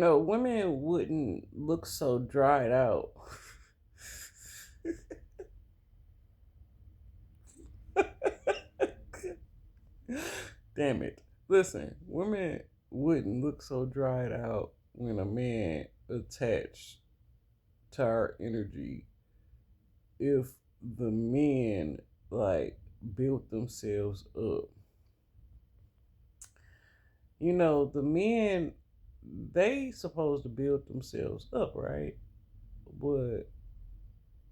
Women wouldn't look so dried out. Damn it. Listen, women wouldn't look so dried out when a man attached to our energy if the men like built themselves up. The men, they supposed to build themselves up, right? But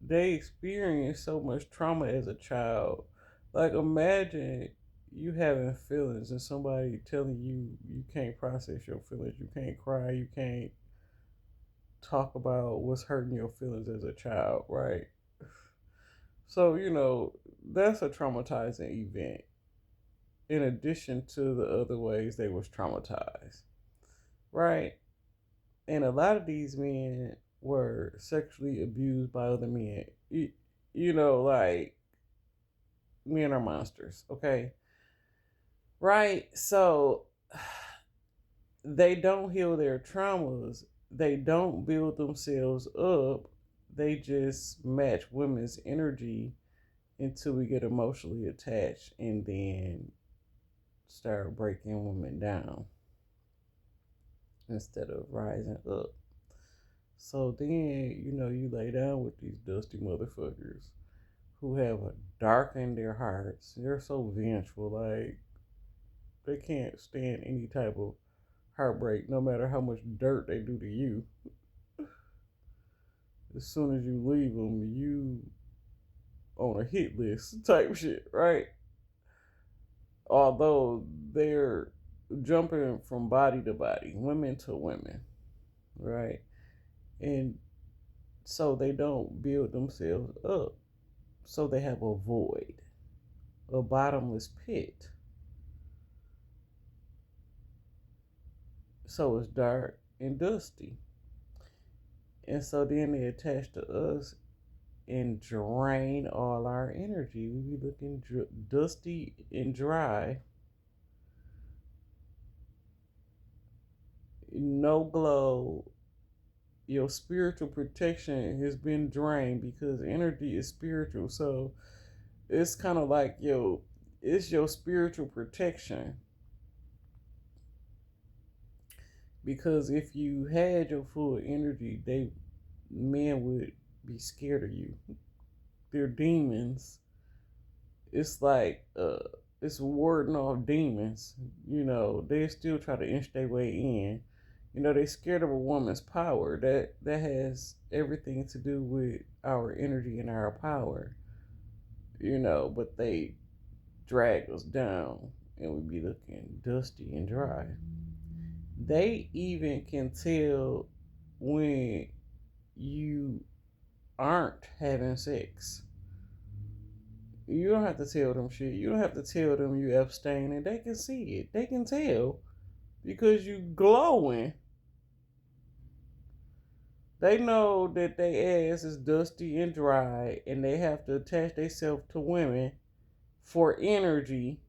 they experience so much trauma as a child. Like, imagine you having feelings and somebody telling you you can't process your feelings, you can't cry, you can't talk about what's hurting your feelings as a child, right? So, that's a traumatizing event in addition to the other ways they was traumatized, right? And a lot of these men were sexually abused by other men. Like, men are monsters, okay? Right? So they don't heal their traumas, they don't build themselves up, they just match women's energy until we get emotionally attached and then start breaking women down instead of rising up. So then, you lay down with these dusty motherfuckers who have a dark in their hearts. They're so vengeful, like they can't stand any type of heartbreak, no matter how much dirt they do to you. As soon as you leave them, you on a hit list type shit, right? Although they're jumping from body to body, women to women, right? And so they don't build themselves up. So they have a void, a bottomless pit. So it's dark and dusty. And so then they attach to us and drain all our energy. We be looking dusty and dry, no glow. Your spiritual protection has been drained because energy is spiritual. So it's kind of like, it's your spiritual protection. Because if you had your full energy, men would be scared of you. They're demons. It's like it's warding off demons. They still try to inch their way in. They scared of a woman's power. That has everything to do with our energy and our power. But they drag us down and we be looking dusty and dry. They even can tell when you aren't having sex. You don't have to tell them shit. You don't have to tell them you abstaining. They can see it. They can tell because you glowing. They know that their ass is dusty and dry and they have to attach themselves to women for energy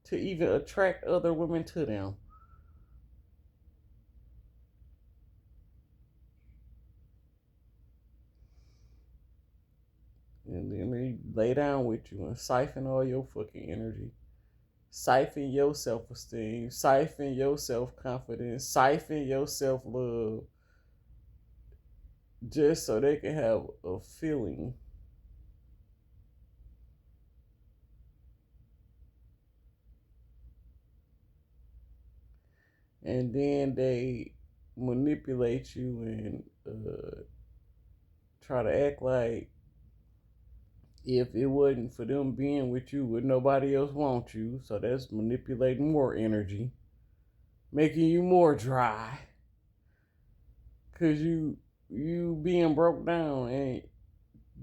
to even attract other women to them. And then they lay down with you and siphon all your fucking energy. Siphon your self esteem, siphon your self confidence, siphon your self love, just so they can have a feeling. And then they manipulate you and try to act like if it wasn't for them being with you, would nobody else want you? So that's manipulating more energy, making you more dry. Cause you being broke down and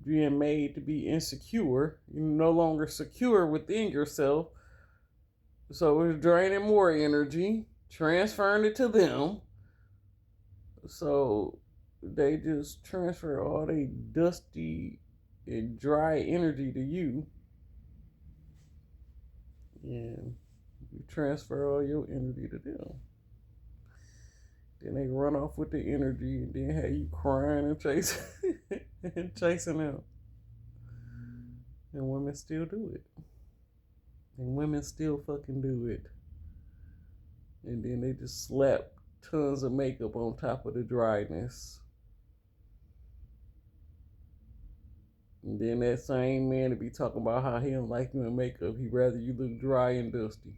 being made to be insecure. You're no longer secure within yourself. So it's draining more energy, transferring it to them. So they just transfer all their dusty and dry energy to you. And you transfer all your energy to them. Then they run off with the energy and then have you crying and chasing and chasing them. And women still do it. And women still fucking do it. And then they just slap tons of makeup on top of the dryness. And then that same man to be talking about how he don't like you in makeup. He'd rather you look dry and dusty.